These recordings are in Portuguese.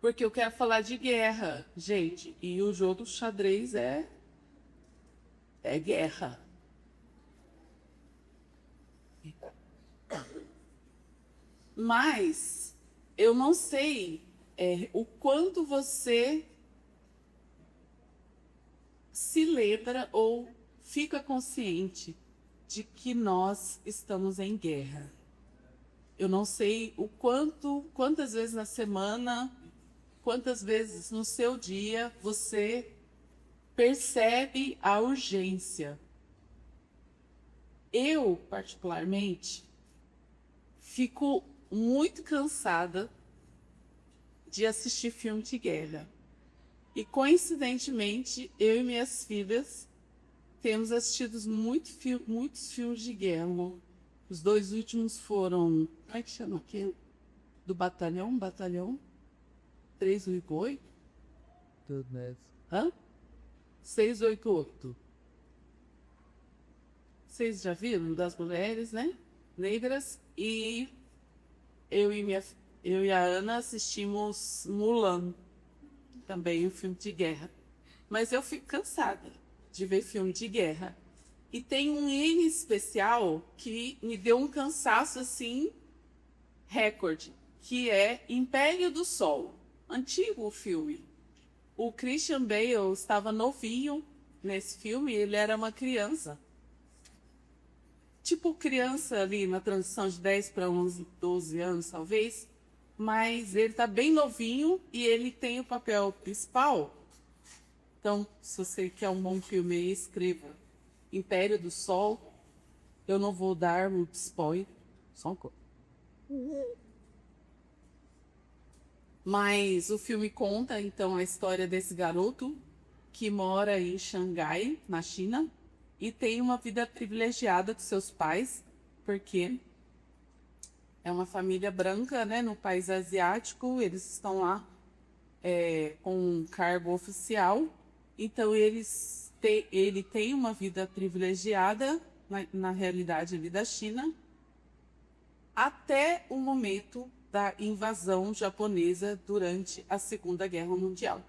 Porque eu quero falar de guerra, gente. E o jogo xadrez é guerra. Mas eu não sei o quanto você se lembra ou fica consciente de que nós estamos em guerra. Eu não sei quantas vezes na semana, quantas vezes no seu dia você percebe a urgência. Eu, particularmente, fico muito cansada de assistir filme de guerra. E, coincidentemente, eu e minhas filhas temos assistido muitos filmes de guerra. Os 2 últimos foram... Como é que chama aquele? Do Batalhão 388? Tudo nessa. Hã? 688. Vocês já viram? Das mulheres, né? Negras. E eu e a Ana assistimos Mulan. Também um filme de guerra. Mas eu fico cansada de ver filme de guerra. E tem um em especial que me deu um cansaço assim, recorde, que é Império do Sol. Antigo o filme. O Christian Bale estava novinho nesse filme, ele era uma criança. Tipo criança ali na transição de 10 para 11, 12 anos talvez. Mas ele está bem novinho e ele tem o papel principal. Então, se você quer um bom filme aí, escreva Império do Sol. Eu não vou dar muito spoiler. Só um pouco. Mas o filme conta, então, a história desse garoto que mora em Xangai, na China, e tem uma vida privilegiada dos seus pais, porque é uma família branca, né, no país asiático, eles estão lá com um cargo oficial, então ele tem uma vida privilegiada, na realidade ali da China, até o momento da invasão japonesa durante a Segunda Guerra Mundial.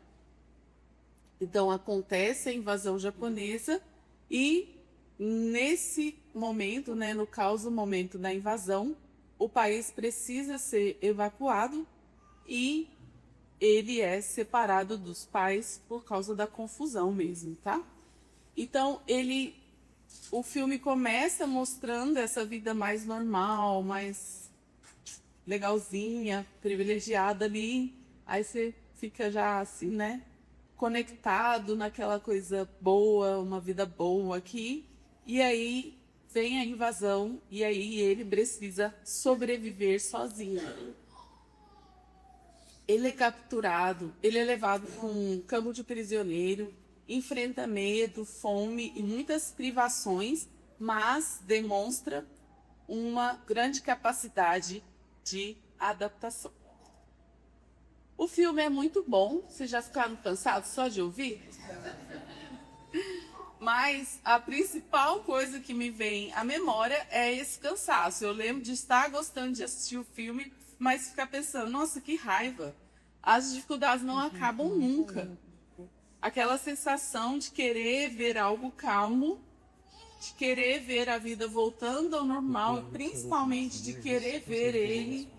Então acontece a invasão japonesa e nesse momento, né, no caso, o momento da invasão, o país precisa ser evacuado e ele é separado dos pais por causa da confusão mesmo, tá? Então, o filme começa mostrando essa vida mais normal, mais legalzinha, privilegiada ali. Aí você fica já assim, né? Conectado naquela coisa boa, uma vida boa aqui. E aí vem a invasão e aí ele precisa sobreviver sozinho. Ele é capturado, ele é levado para um campo de prisioneiro, enfrenta medo, fome e muitas privações, mas demonstra uma grande capacidade de adaptação. O filme é muito bom, vocês já ficaram cansados só de ouvir? Mas a principal coisa que me vem à memória é esse cansaço. Eu lembro de estar gostando de assistir o filme, mas ficar pensando, nossa, que raiva. As dificuldades não acabam nunca. Aquela sensação de querer ver algo calmo, de querer ver a vida voltando ao normal, e principalmente de querer ver ele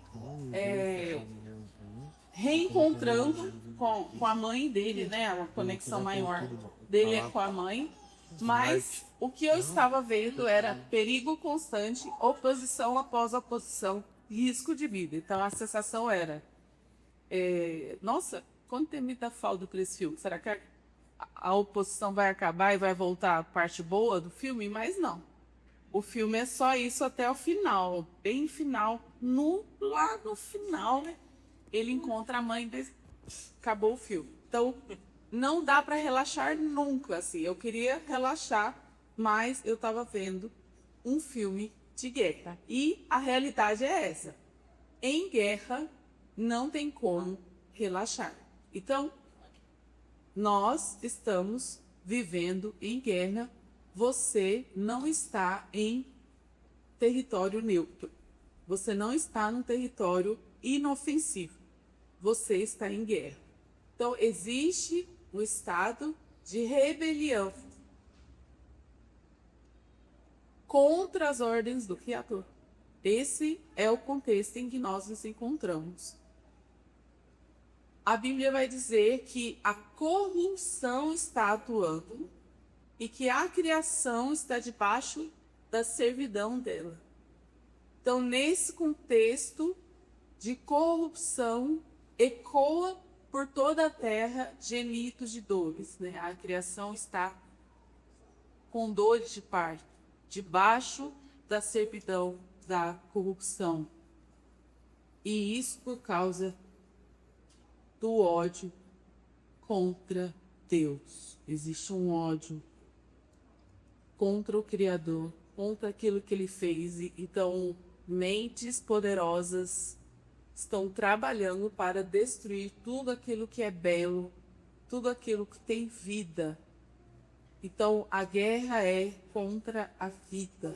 reencontrando com a mãe dele, né? A conexão maior dele é com a mãe. Mas o que eu estava vendo era perigo constante, oposição após oposição, risco de vida. Então a sensação era, nossa, quanto tem muita falta para esse filme? Será que a oposição vai acabar e vai voltar a parte boa do filme? Mas não. O filme é só isso até o final, bem final. Lá no final, né, ele encontra a mãe dele. Acabou o filme. Então, não dá para relaxar nunca, assim. Eu queria relaxar, mas eu estava vendo um filme de guerra. E a realidade é essa. Em guerra, não tem como relaxar. Então, nós estamos vivendo em guerra. Você não está em território neutro. Você não está num território inofensivo. você está em guerra. Então, existe um estado de rebelião contra as ordens do Criador. Esse é o contexto em que nós nos encontramos. A Bíblia vai dizer que a corrupção está atuando e que a criação está debaixo da servidão dela. Então, nesse contexto de corrupção, ecoa por toda a terra gemidos de dores, né? A criação está com dores de parto, debaixo da servidão da corrupção. E isso por causa do ódio contra Deus. Existe um ódio contra o Criador, contra aquilo que ele fez. Então, mentes poderosas estão trabalhando para destruir tudo aquilo que é belo, tudo aquilo que tem vida. Então, a guerra é contra a vida.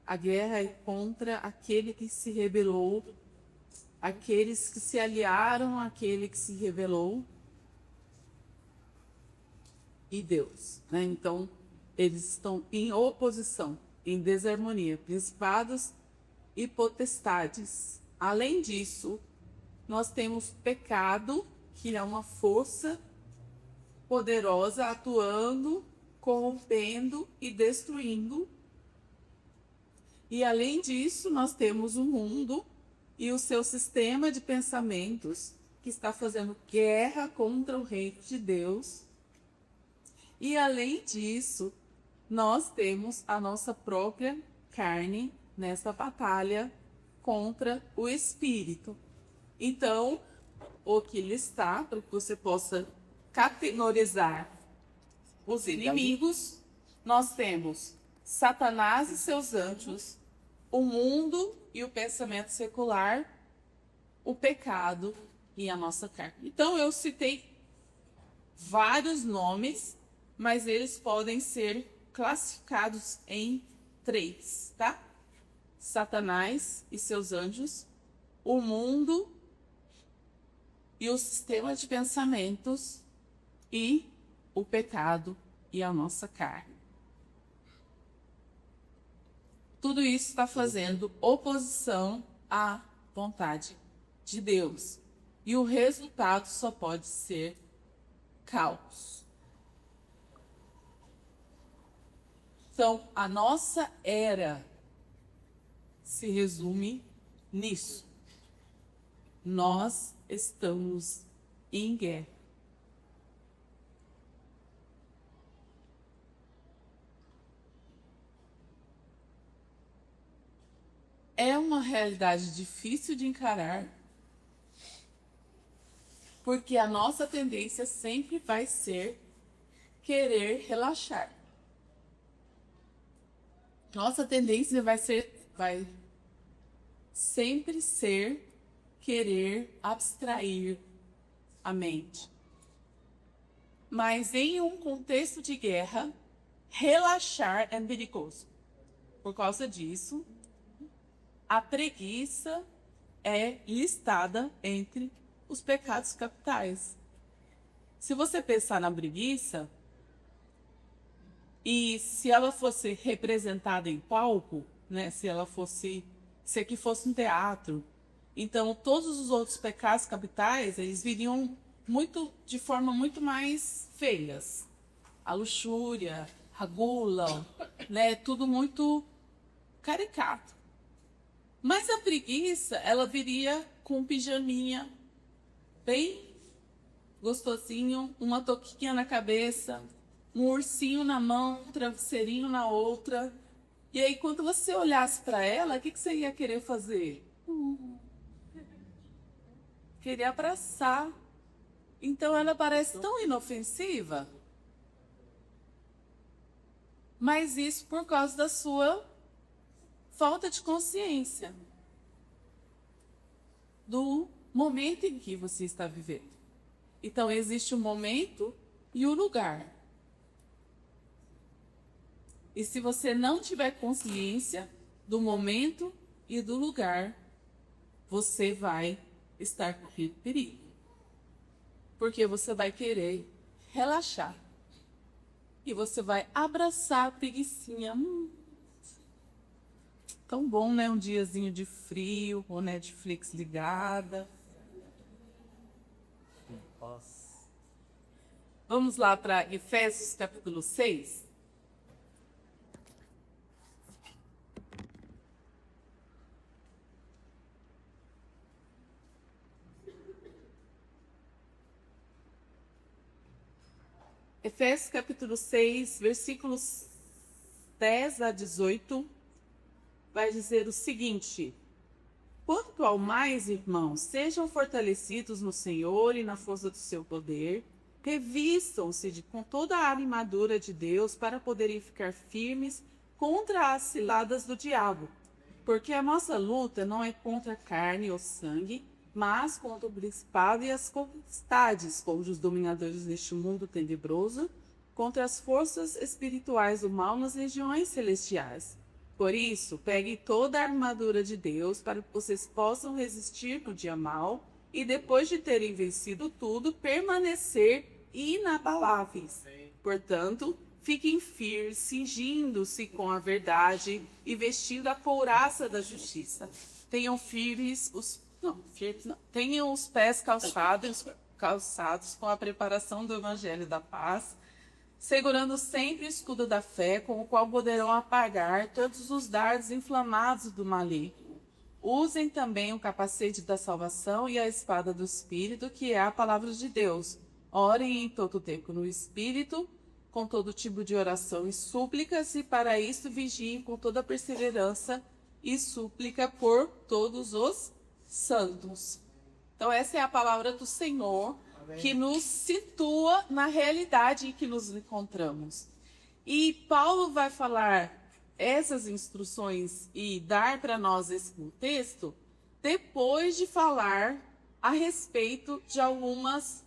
A guerra é contra aquele que se rebelou, aqueles que se aliaram àquele que se rebelou e Deus, né? Então, eles estão em oposição, em desarmonia, principados e potestades. Além disso, nós temos pecado, que é uma força poderosa atuando, corrompendo e destruindo. E além disso, nós temos o mundo e o seu sistema de pensamentos que está fazendo guerra contra o reino de Deus. E além disso, nós temos a nossa própria carne nessa batalha contra o espírito. Então, o que ele está, para que você possa categorizar os inimigos, nós temos Satanás e seus anjos, o mundo e o pensamento secular, o pecado e a nossa carne. Então, eu citei vários nomes, mas eles podem ser classificados em 3, tá? Satanás e seus anjos, o mundo e o sistema de pensamentos e o pecado e a nossa carne. Tudo isso está fazendo oposição à vontade de Deus. E o resultado só pode ser caos. Então, a nossa era se resume nisso. Nós estamos em guerra. É uma realidade difícil de encarar, porque a nossa tendência sempre vai ser querer relaxar. Nossa tendência vai sempre ser querer abstrair a mente. Mas em um contexto de guerra, relaxar é perigoso. Por causa disso, a preguiça é listada entre os pecados capitais. Se você pensar na preguiça, e se ela fosse representada em palco, né, se aqui fosse um teatro, então todos os outros pecados capitais, eles viriam de forma muito mais feias. A luxúria, a gula, né, tudo muito caricato. Mas a preguiça, ela viria com um pijaminha bem gostosinho, uma touquinha na cabeça, um ursinho na mão, um travesseirinho na outra. E aí, quando você olhasse para ela, o que você ia querer fazer? Queria abraçar. Então, ela parece tão inofensiva. Mas isso por causa da sua falta de consciência do momento em que você está vivendo. Então, existe o momento e o lugar. E se você não tiver consciência do momento e do lugar, você vai estar correndo perigo. Porque você vai querer relaxar. E você vai abraçar a preguicinha. Tão bom, né? Um diazinho de frio, com Netflix ligada. Vamos lá para Efésios capítulo 6. Efésios capítulo 6, versículos 10 a 18, vai dizer o seguinte: quanto ao mais, irmãos, sejam fortalecidos no Senhor e na força do seu poder, revistam-se com toda a armadura de Deus para poderem ficar firmes contra as ciladas do diabo. Porque a nossa luta não é contra carne ou sangue, mas contra o principado e as potestades, contra os dominadores deste mundo tenebroso, contra as forças espirituais do mal nas regiões celestiais. Por isso, pegue toda a armadura de Deus para que vocês possam resistir no dia mal e, depois de terem vencido tudo, permanecer inabaláveis. Portanto, fiquem firmes, cingindo-se com a verdade e vestindo a couraça da justiça. Tenham tenham os pés calçados com a preparação do evangelho da paz, segurando sempre o escudo da fé, com o qual poderão apagar todos os dardos inflamados do maligno. Usem também o capacete da salvação e a espada do Espírito, que é a palavra de Deus. Orem em todo o tempo no Espírito, com todo tipo de oração e súplicas, e para isso vigiem com toda perseverança e súplica por todos os santos. Então essa é a palavra do Senhor, que nos situa na realidade em que nos encontramos. E Paulo vai falar essas instruções e dar para nós esse contexto depois de falar a respeito de algumas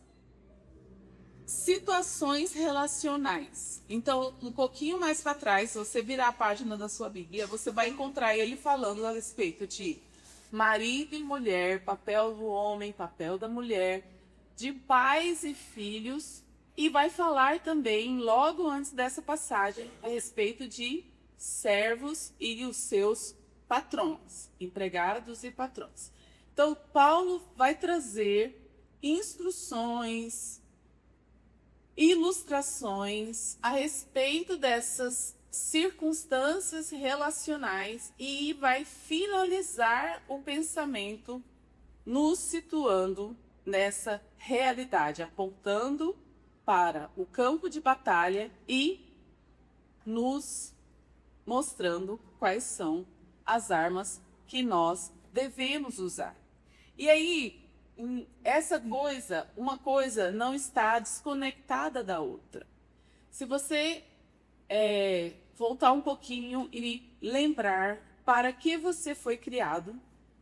situações relacionais. Então, um pouquinho mais para trás, se você virar a página da sua Bíblia, você vai encontrar ele falando a respeito de marido e mulher, papel do homem, papel da mulher, de pais e filhos, e vai falar também, logo antes dessa passagem, a respeito de servos e os seus patrões, empregados e patrões. Então, Paulo vai trazer instruções, ilustrações a respeito dessas circunstâncias relacionais e vai finalizar o pensamento nos situando nessa realidade, apontando para o campo de batalha e nos mostrando quais são as armas que nós devemos usar. E aí, uma coisa não está desconectada da outra. Se você voltar um pouquinho e lembrar para que você foi criado,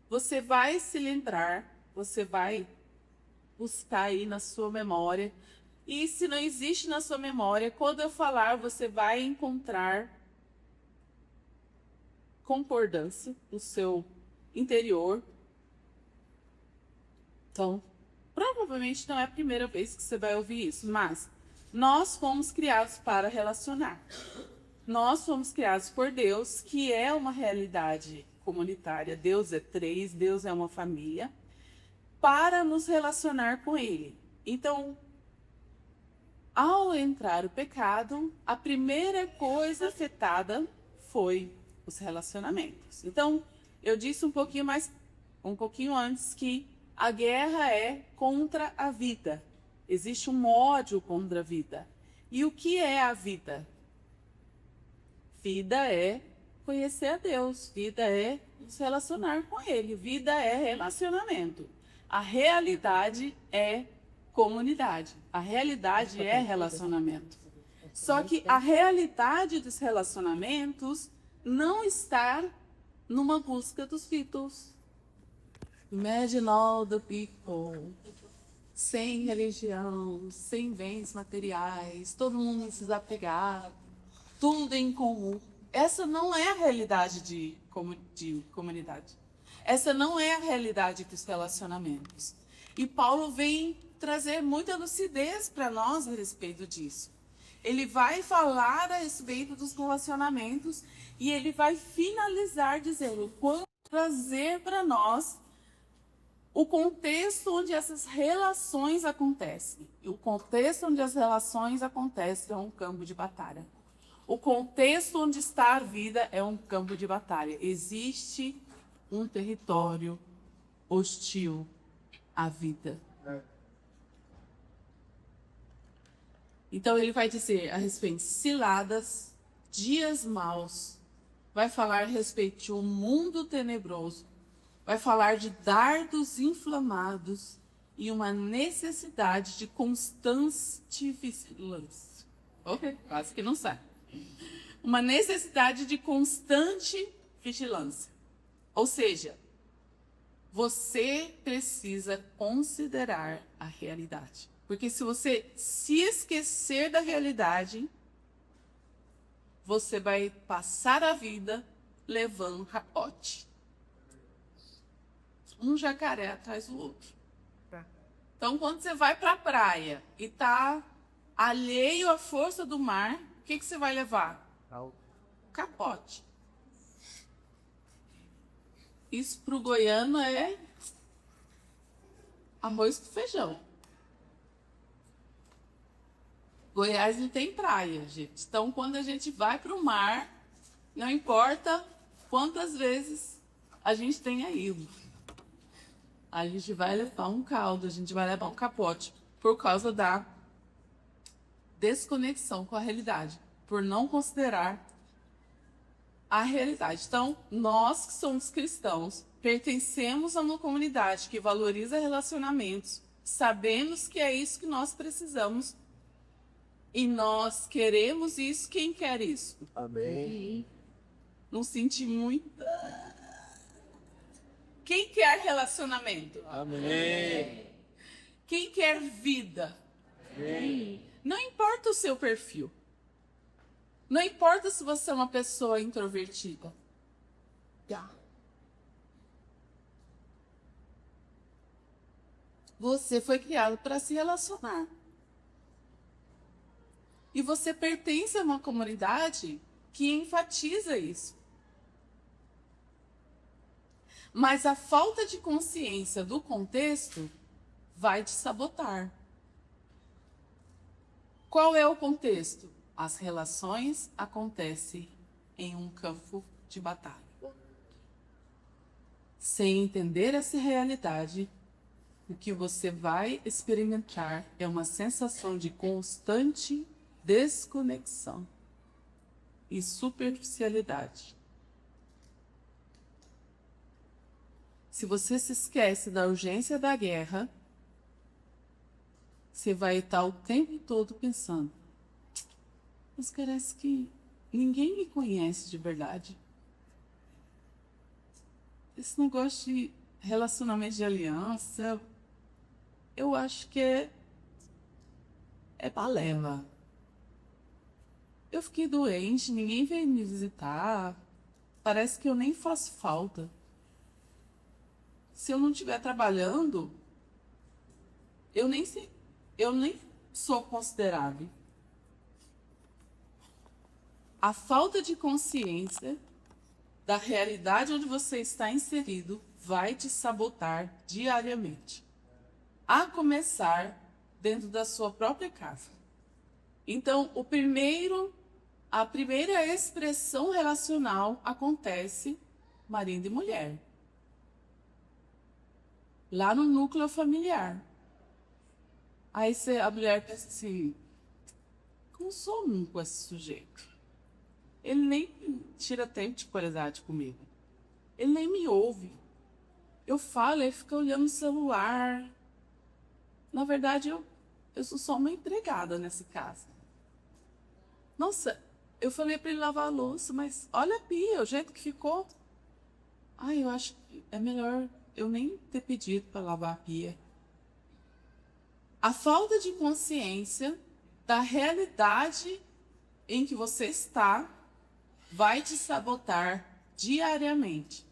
você vai se lembrar, você vai buscar aí na sua memória. E se não existe na sua memória, quando eu falar, você vai encontrar concordância no seu interior. Então, provavelmente não é a primeira vez que você vai ouvir isso, mas nós fomos criados para relacionar. Nós fomos criados por Deus, que é uma realidade comunitária. Deus é três, Deus é uma família, para nos relacionar com Ele. Então, ao entrar o pecado, a primeira coisa afetada foi os relacionamentos. Então, eu disse um pouquinho antes que a guerra é contra a vida. Existe um ódio contra a vida. E o que é a vida? Vida é conhecer a Deus. Vida é se relacionar com Ele. Vida é relacionamento. A realidade é comunidade. A realidade é relacionamento. Só que a realidade dos relacionamentos não está numa busca dos Beatles. Imagine all the people, sem religião, sem bens materiais, todo mundo desapegado, tudo em comum. Essa não é a realidade de comunidade. Essa não é a realidade dos relacionamentos. E Paulo vem trazer muita lucidez para nós a respeito disso. Ele vai falar a respeito dos relacionamentos e ele vai finalizar dizendo quando trazer para nós o contexto onde essas relações acontecem. E o contexto onde as relações acontecem é um campo de batalha. O contexto onde está a vida é um campo de batalha. Existe um território hostil à vida. Então ele vai dizer a respeito de ciladas, dias maus, vai falar a respeito de um mundo tenebroso, vai falar de dardos inflamados e uma necessidade de constante vigilância. Ok, quase que não sai. Uma necessidade de constante vigilância. Ou seja, você precisa considerar a realidade. Porque se você se esquecer da realidade, você vai passar a vida levando capote. Um jacaré atrás do outro. Então, quando você vai para a praia e está alheio à força do mar, o que você vai levar? Capote. Isso para o goiano é arroz com feijão. Goiás não tem praia, gente. Então, quando a gente vai para o mar, não importa quantas vezes a gente tenha ido, a gente vai levar um caldo, a gente vai levar um capote, por causa da desconexão com a realidade, por não considerar a realidade. Então, nós que somos cristãos, pertencemos a uma comunidade que valoriza relacionamentos, sabemos que é isso que nós precisamos e nós queremos isso. Quem quer isso? Amém. Não senti muito. Quem quer relacionamento? Amém. Quem quer vida? Amém. Não importa o seu perfil. Não importa se você é uma pessoa introvertida. Você foi criado para se relacionar. E você pertence a uma comunidade que enfatiza isso. Mas a falta de consciência do contexto vai te sabotar. Qual é o contexto? As relações acontecem em um campo de batalha. Sem entender essa realidade, o que você vai experimentar é uma sensação de constante desconexão e superficialidade. Se você se esquece da urgência da guerra, você vai estar o tempo todo pensando: mas parece que ninguém me conhece de verdade. Esse negócio de relacionamento de aliança, eu acho que é balela. Eu fiquei doente, ninguém veio me visitar. Parece que eu nem faço falta. Se eu não estiver trabalhando, eu nem sou considerável. A falta de consciência da realidade onde você está inserido vai te sabotar diariamente. A começar dentro da sua própria casa. Então, a primeira expressão relacional acontece marido e mulher. Lá no núcleo familiar. Aí a mulher pensa assim: como sou um com esse sujeito? Ele nem tira tempo de qualidade comigo. Ele nem me ouve. Eu falo, ele fica olhando o celular. Na verdade, eu sou só uma empregada nessa casa. Nossa, eu falei para ele lavar a louça, mas olha a pia, o jeito que ficou. Ai, eu acho que é melhor eu nem ter pedido para lavar a pia. A falta de consciência da realidade em que você está vai te sabotar diariamente.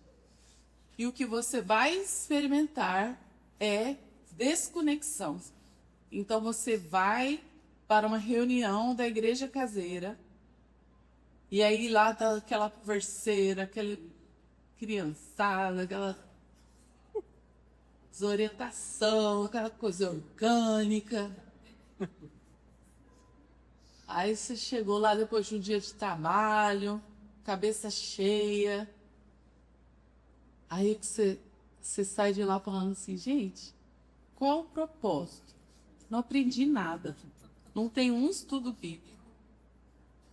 E o que você vai experimentar é desconexão. Então você vai para uma reunião da igreja caseira e aí lá tá aquela converseira, aquela criançada, aquela desorientação, aquela coisa orgânica. Aí você chegou lá depois de um dia de trabalho, cabeça cheia. Aí que você sai de lá falando assim, gente, qual o propósito? Não aprendi nada. Não tem um estudo bíblico.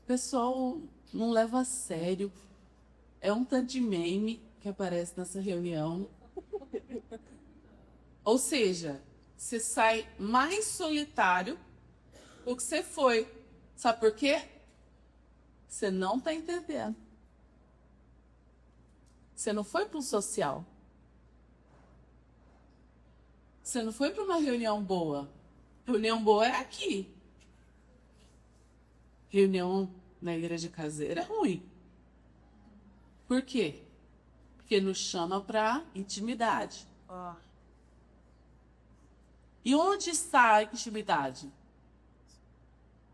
O pessoal não leva a sério. É um tanto de meme que aparece nessa reunião. Ou seja, você sai mais solitário do que você foi. Sabe por quê? Você não está entendendo. Você não foi para um social. Você não foi para uma reunião boa. Reunião boa é aqui. Reunião na igreja caseira é ruim. Por quê? Porque nos chama para intimidade. E onde está a intimidade?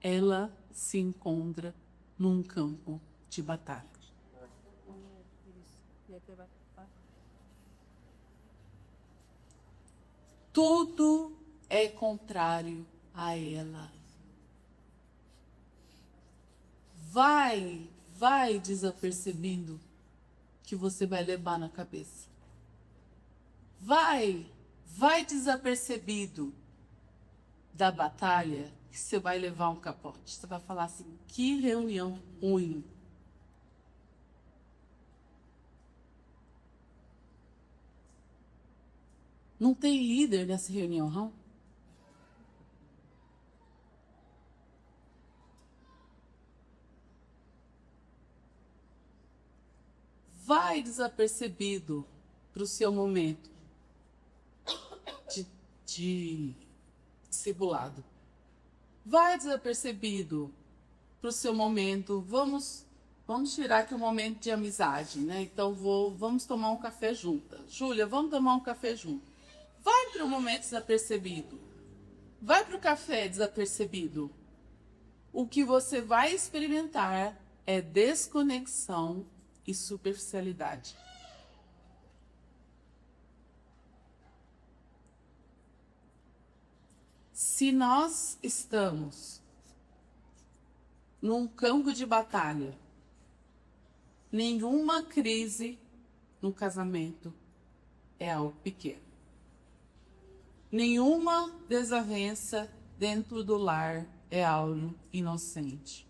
Ela se encontra num campo de batalha. Tudo é contrário a ela. Vai desapercebendo que você vai levar na cabeça. Vai desapercebido da batalha que você vai levar um capote. Você vai falar assim, que reunião ruim. Não tem líder nessa reunião, não? Vai desapercebido para o seu momento de discipulado. Vai desapercebido para o seu momento. Vamos tirar aqui um momento de amizade, né? Então vamos tomar um café juntas. Júlia, vamos tomar um café junto. Vai para o momento desapercebido. Vai para o café desapercebido. O que você vai experimentar é desconexão e superficialidade. Se nós estamos num campo de batalha, nenhuma crise no casamento é algo pequeno. Nenhuma desavença dentro do lar é algo inocente.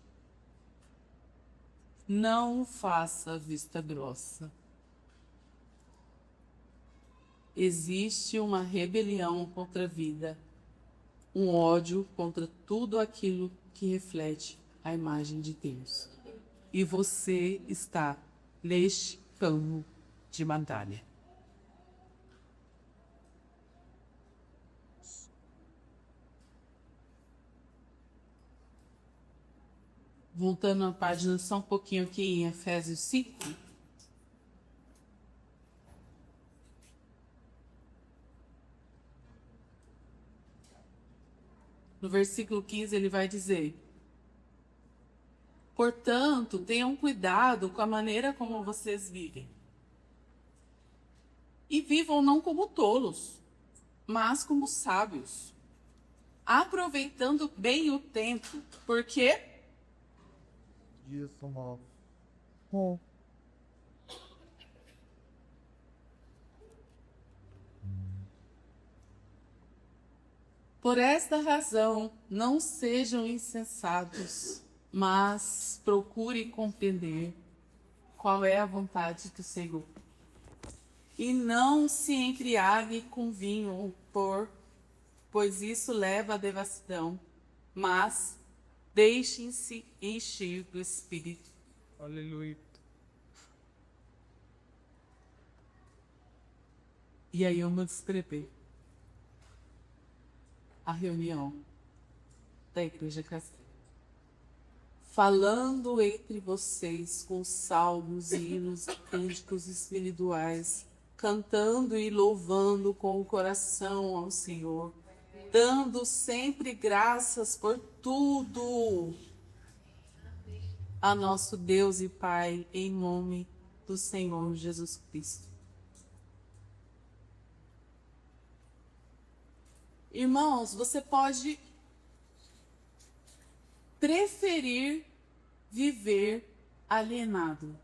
Não faça vista grossa. Existe uma rebelião contra a vida, um ódio contra tudo aquilo que reflete a imagem de Deus. E você está neste campo de batalha. Voltando a página só um pouquinho aqui em Efésios 5. No versículo 15 ele vai dizer: portanto, tenham cuidado com a maneira como vocês vivem. E vivam não como tolos, mas como sábios, aproveitando bem o tempo, porque dias são maus. por esta razão não sejam insensatos, mas procure compreender qual é a vontade do Senhor. E não se embriague com vinho, pois isso leva à devassidão, mas deixem-se encher do Espírito. Aleluia. E aí eu vou descrever a reunião da igreja católica. Falando entre vocês com salmos, hinos e cânticos espirituais, cantando e louvando com o coração ao Senhor, dando sempre graças por tudo a nosso Deus e Pai, em nome do Senhor Jesus Cristo. Irmãos, você pode preferir viver alienado.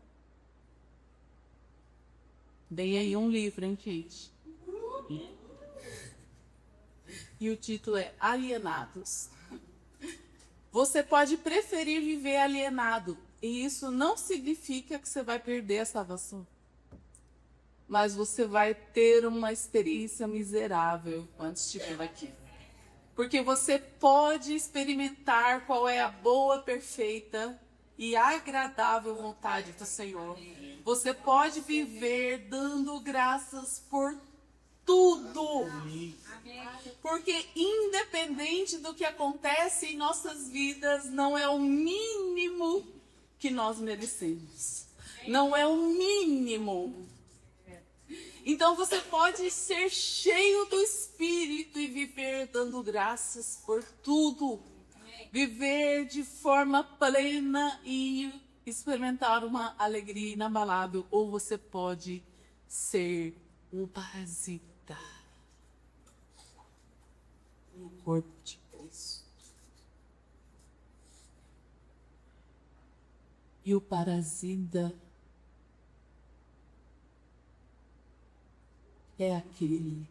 Dei aí um livro, hein, gente? E o título é Alienados. Você pode preferir viver alienado, e isso não significa que você vai perder a salvação. Mas você vai ter uma experiência miserável quando estiver aqui. Porque você pode experimentar qual é a boa, perfeita e agradável vontade do Senhor. Você pode viver dando graças por tudo. Porque independente do que acontece em nossas vidas, não é o mínimo que nós merecemos. Não é o mínimo. Então você pode ser cheio do Espírito e viver dando graças por tudo. Viver de forma plena e experimentar uma alegria inabalável. Ou você pode ser um parasita no corpo de Cristo. E o parasita é aquele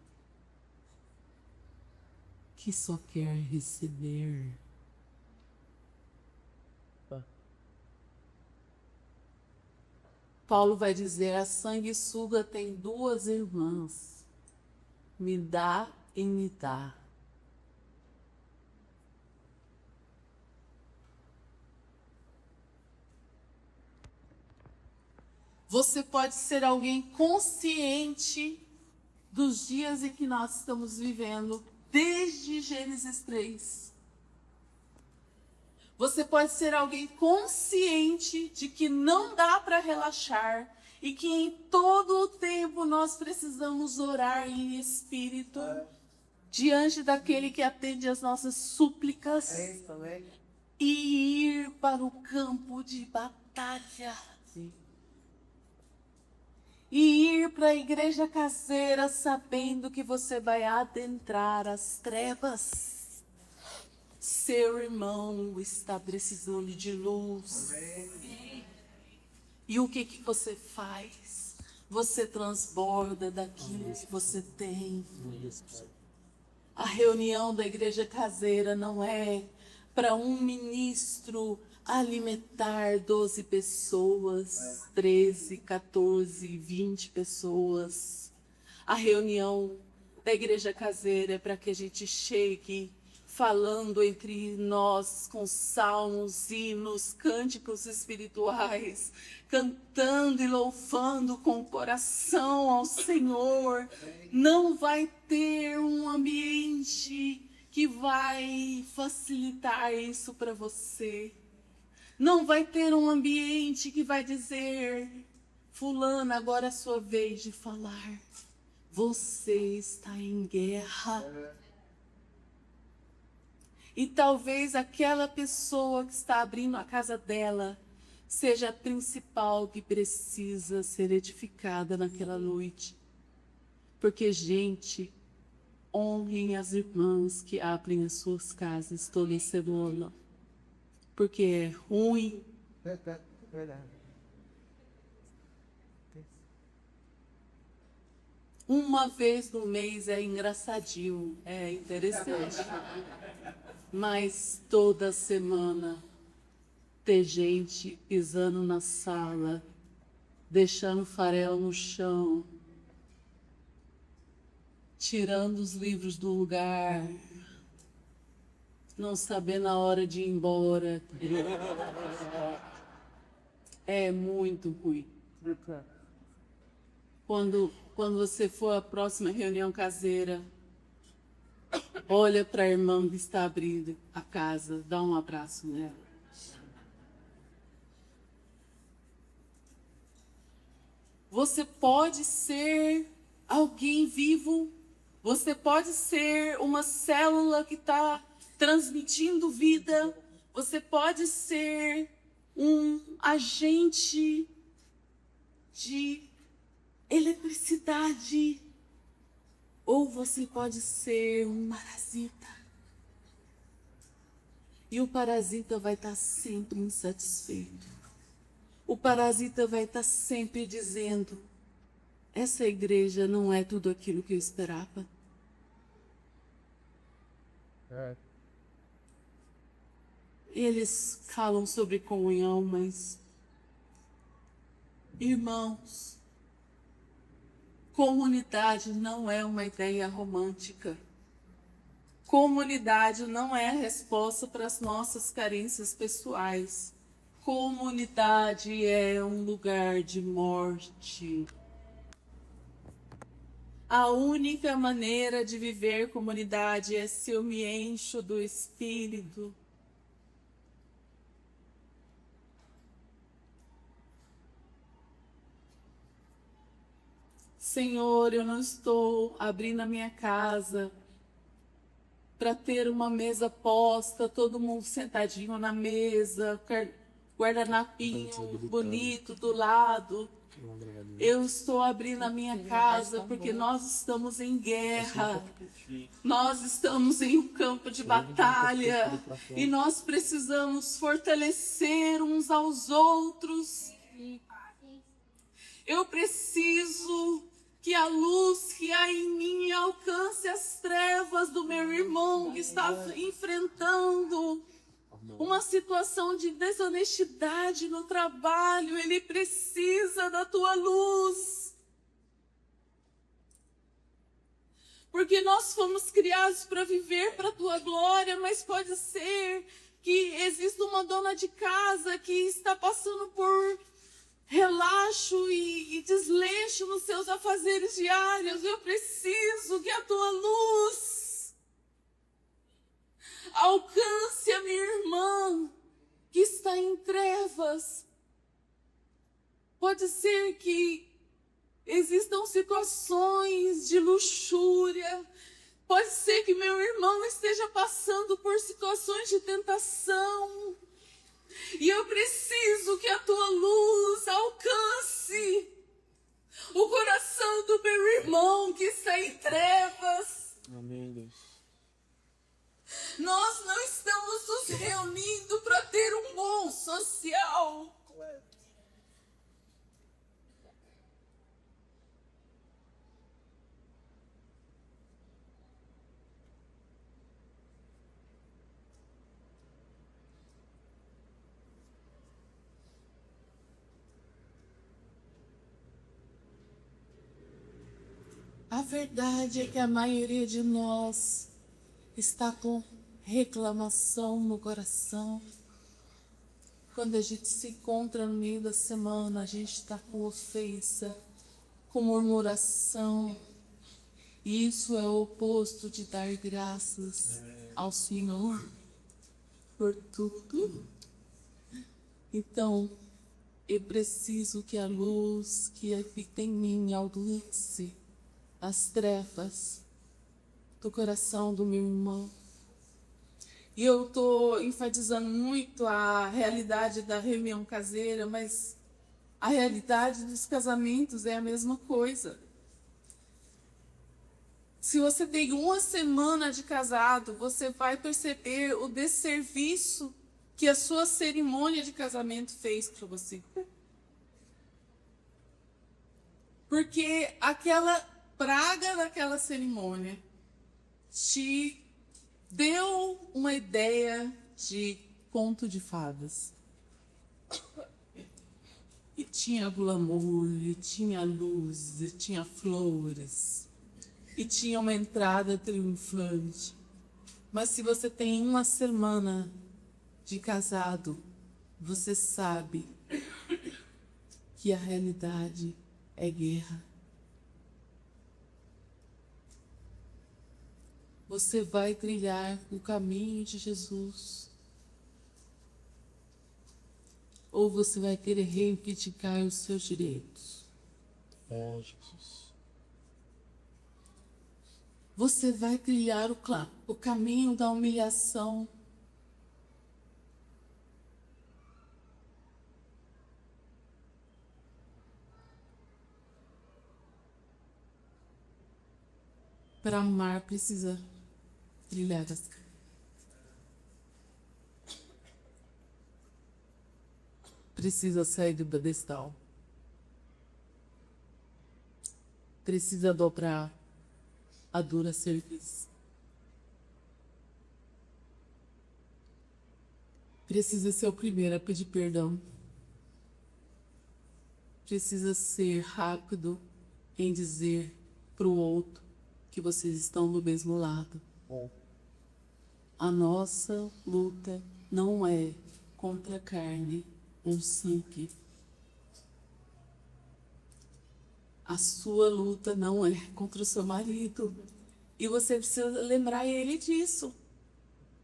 que só quer receber. Paulo vai dizer: a sanguessuga tem duas irmãs, me dá e me dá. Você pode ser alguém consciente dos dias em que nós estamos vivendo, desde Gênesis 3. Você pode ser alguém consciente de que não dá para relaxar e que em todo o tempo nós precisamos orar em espírito diante daquele que atende as nossas súplicas e ir para o campo de batalha. E ir para a igreja caseira sabendo que você vai adentrar as trevas. Seu irmão está precisando de luz. E o que você faz? Você transborda daquilo que você tem. A reunião da igreja caseira não é para um ministro alimentar 12 pessoas, 13, 14, 20 pessoas. A reunião da igreja caseira é para que a gente chegue falando entre nós com salmos, hinos, cânticos espirituais, cantando e louvando com o coração ao Senhor. Não vai ter um ambiente que vai facilitar isso para você. Não vai ter um ambiente que vai dizer: fulana, agora é a sua vez de falar. Você está em guerra. E talvez aquela pessoa que está abrindo a casa dela seja a principal que precisa ser edificada naquela noite. Porque, gente, honrem as irmãs que abrem as suas casas toda semana. Porque é ruim. Uma vez no mês é engraçadinho, é interessante. Mas toda semana ter gente pisando na sala, deixando farelo no chão, tirando os livros do lugar, não sabendo a hora de ir embora. É muito ruim. Quando você for à próxima reunião caseira, olha para a irmã que está abrindo a casa, dá um abraço nela. Você pode ser alguém vivo, Você pode ser uma célula que está transmitindo vida. Você pode ser um agente de eletricidade. Ou você pode ser um parasita. E o parasita vai estar sempre insatisfeito. O parasita vai estar sempre dizendo: essa igreja não é tudo aquilo que eu esperava. É. Eles falam sobre comunhão, mas, irmãos, comunidade não é uma ideia romântica. Comunidade não é a resposta para as nossas carências pessoais. Comunidade é um lugar de morte. A única maneira de viver comunidade é se eu me encho do Espírito. Senhor, eu não estou abrindo a minha casa para ter uma mesa posta, todo mundo sentadinho na mesa, guardanapinho bonito do lado. Eu estou abrindo a minha casa porque nós estamos em guerra. Nós estamos em um campo de batalha e nós precisamos fortalecer uns aos outros. Eu preciso que a luz que há em mim alcance as trevas do meu irmão que está enfrentando uma situação de desonestidade no trabalho. Ele precisa da tua luz. Porque nós fomos criados para viver para a tua glória, mas pode ser que exista uma dona de casa que está passando por relaxo e desleixo nos seus afazeres diários. Eu preciso que a tua luz alcance a minha irmã que está em trevas. Pode ser que existam situações de luxúria. Pode ser que meu irmão esteja passando por situações de tentação. E eu preciso que a tua luz alcance o coração do meu irmão que está em trevas. Amém, Deus. Nós não estamos nos reunindo para ter um bom social. A verdade é que a maioria de nós está com reclamação no coração. Quando a gente se encontra no meio da semana, a gente está com ofensa, com murmuração. E isso é o oposto de dar graças ao Senhor por tudo. Então, eu preciso que a luz que habita em mim alcance as trevas do coração do meu irmão. E eu estou enfatizando muito a realidade da reunião caseira, mas a realidade dos casamentos é a mesma coisa. Se você tem uma semana de casado, você vai perceber o desserviço que a sua cerimônia de casamento fez para você. Porque aquela praga daquela cerimônia te deu uma ideia de conto de fadas. E tinha glamour, e tinha luz, e tinha flores, e tinha uma entrada triunfante. Mas se você tem uma semana de casado, você sabe que a realidade é guerra. Você vai trilhar o caminho de Jesus, ou você vai querer reivindicar os seus direitos. É, Jesus. Você vai trilhar o caminho da humilhação. Para amar precisa trilhar as precisa sair do pedestal. Precisa dobrar a dura serviço. Precisa ser o primeiro a pedir perdão. Precisa ser rápido em dizer para o outro que vocês estão do mesmo lado. A nossa luta não é contra a carne ou sangue. A sua luta não é contra o seu marido. E você precisa lembrar ele disso.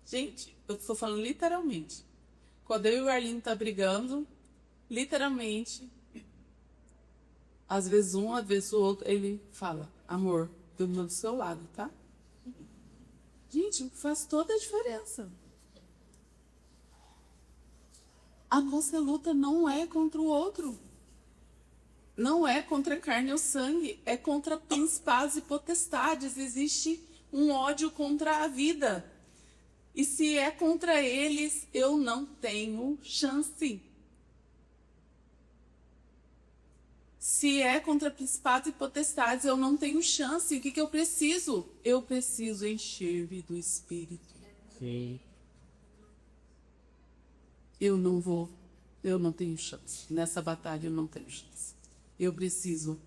Gente, eu estou falando literalmente. Quando eu e o Arlindo tá brigando, literalmente, às vezes um, às vezes o outro, ele fala, amor, eu estou do seu lado, tá? Gente, faz toda a diferença. A nossa luta não é contra o outro. Não é contra a carne ou sangue, é contra principados e potestades. Existe um ódio contra a vida. E se é contra eles, eu não tenho chance. Se é contra principados e potestades, eu não tenho chance. O que eu preciso? Eu preciso encher-me do Espírito. Sim. Eu não tenho chance. Nessa batalha eu não tenho chance. Eu preciso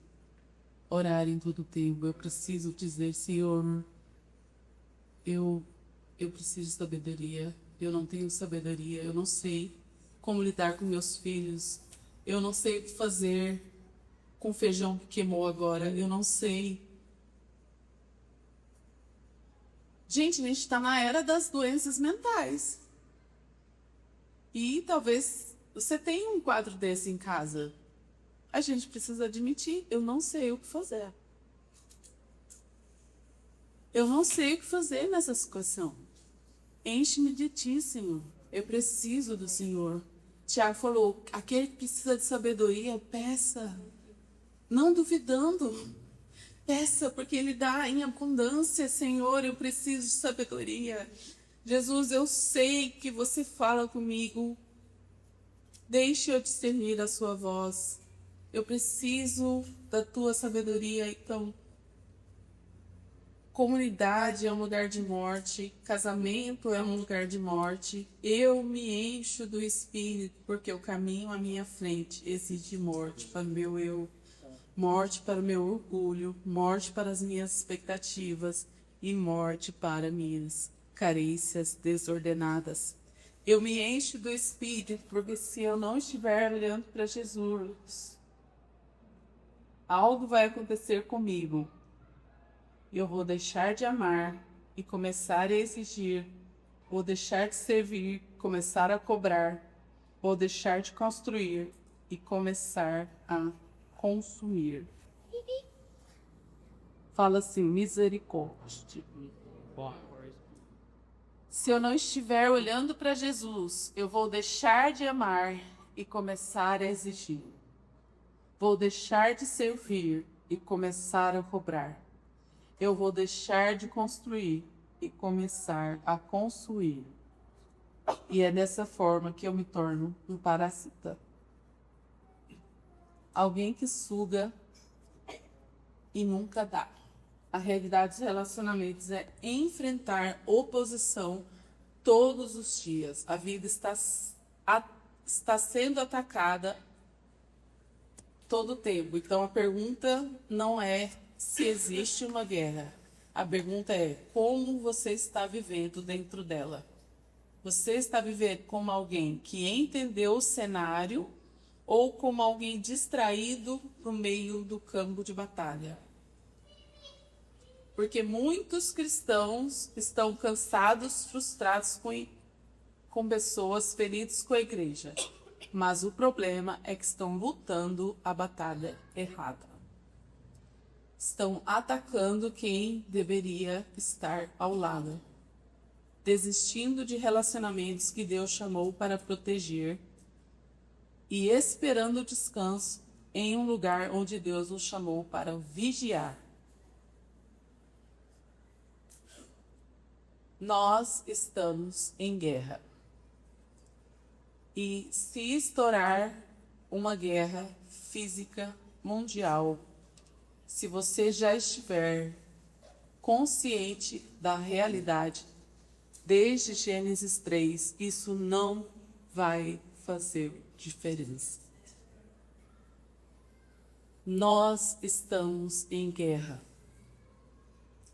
orar em todo o tempo. Eu preciso dizer, Senhor, eu preciso de sabedoria. Eu não tenho sabedoria. Eu não sei como lidar com meus filhos. Eu não sei o que fazer com o feijão que queimou agora. Eu não sei. Gente, a gente está na era das doenças mentais. E talvez você tenha um quadro desse em casa. A gente precisa admitir, eu não sei o que fazer. Eu não sei o que fazer nessa situação. Enche-me de ti, Senhor. Eu preciso do Senhor. Tiago falou, aquele que precisa de sabedoria, peça. Não duvidando. Peça, porque Ele dá em abundância, Senhor, eu preciso de sabedoria. Jesus, eu sei que você fala comigo. Deixe eu discernir a sua voz. Eu preciso da tua sabedoria. Então, comunidade é um lugar de morte, casamento é um lugar de morte. Eu me encho do Espírito, porque o caminho à minha frente exige morte para o meu eu, morte para o meu orgulho, morte para as minhas expectativas e morte para minhas carícias desordenadas. Eu me encho do Espírito, porque se eu não estiver olhando para Jesus, algo vai acontecer comigo. Eu vou deixar de amar e começar a exigir. Vou deixar de servir, começar a cobrar. Vou deixar de construir e começar a consumir. Fala assim, misericórdia. Se eu não estiver olhando para Jesus, eu vou deixar de amar e começar a exigir. Vou deixar de servir e começar a cobrar. Eu vou deixar de construir e começar a consumir. E é dessa forma que eu me torno um parasita. Alguém que suga e nunca dá. A realidade dos relacionamentos é enfrentar oposição todos os dias. A vida está sendo atacada todo o tempo. Então a pergunta não é se existe uma guerra. A pergunta é como você está vivendo dentro dela. Você está vivendo como alguém que entendeu o cenário ou como alguém distraído no meio do campo de batalha? Porque muitos cristãos estão cansados, frustrados com pessoas feridas com a igreja. Mas o problema é que estão lutando a batalha errada. estão atacando quem deveria estar ao lado, desistindo de relacionamentos que Deus chamou para proteger e esperando o descanso em um lugar onde Deus nos chamou para vigiar. Nós estamos em guerra. E se estourar uma guerra física mundial, se você já estiver consciente da realidade, desde Gênesis 3, isso não vai fazer diferença. Nós estamos em guerra,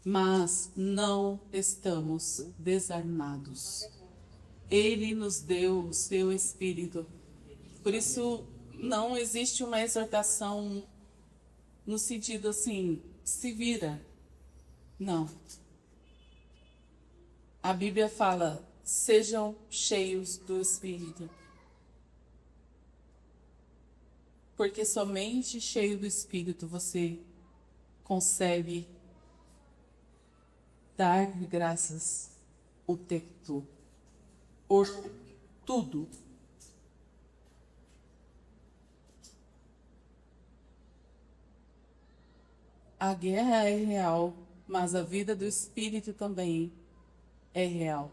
mas não estamos desarmados. Ele nos deu o seu Espírito. Por isso, não existe uma exortação no sentido assim, se vira. Não. A Bíblia fala, sejam cheios do Espírito. Porque somente cheio do Espírito você consegue dar graças o tempo todo, por tudo. A guerra é real, mas a vida do Espírito também é real.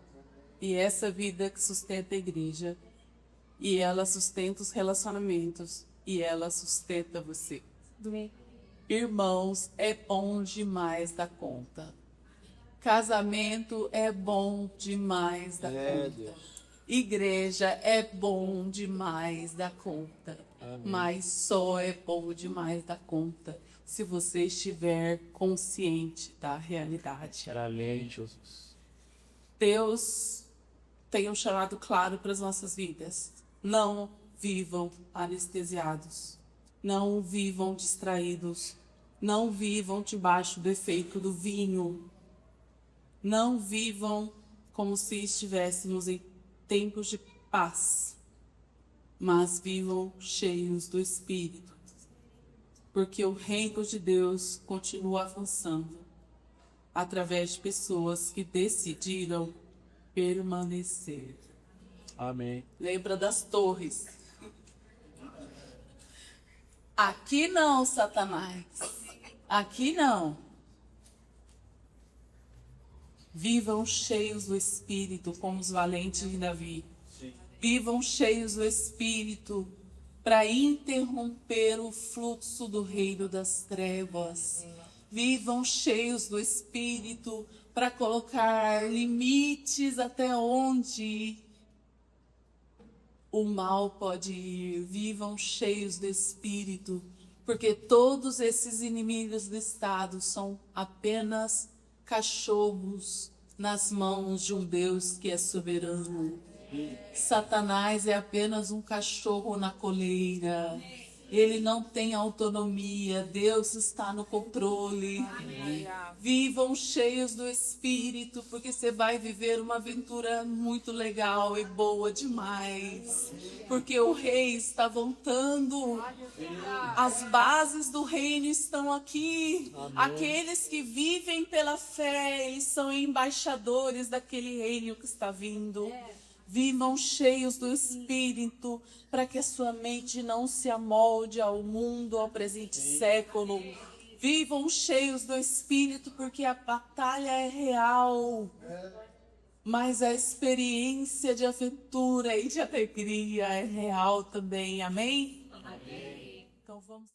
E essa vida que sustenta a igreja, e ela sustenta os relacionamentos, e ela sustenta você. Irmãos, é bom demais da conta. Casamento é bom demais da conta. Igreja é bom demais da conta. Amém. Mas só é bom demais da conta se você estiver consciente da realidade. Amém, Jesus. Deus tem um chamado claro para as nossas vidas. Não vivam anestesiados. Não vivam distraídos. Não vivam debaixo do efeito do vinho. Não vivam como se estivéssemos em tempos de paz, mas vivam cheios do Espírito, porque o reino de Deus continua avançando através de pessoas que decidiram permanecer. Amém. Lembra das torres? Aqui não, Satanás. Aqui não. Vivam cheios do Espírito, como os valentes de Davi. Vivam cheios do Espírito para interromper o fluxo do reino das trevas. Vivam cheios do Espírito para colocar limites até onde o mal pode ir. Vivam cheios do Espírito, porque todos esses inimigos do Estado são apenas cachorros nas mãos de um Deus que é soberano. Satanás é apenas um cachorro na coleira. Ele não tem autonomia. Deus está no controle. Vivam cheios do Espírito, porque você vai viver uma aventura muito legal e boa demais. Porque o Rei está voltando. As bases do reino estão aqui. Amém. Aqueles que vivem pela fé, eles são embaixadores daquele reino que está vindo. Vivam cheios do Espírito, para que a sua mente não se amolde ao mundo, ao presente século. Vivam cheios do Espírito, porque a batalha é real. Mas a experiência de aventura e de alegria é real também. Amém? Amém. Então vamos...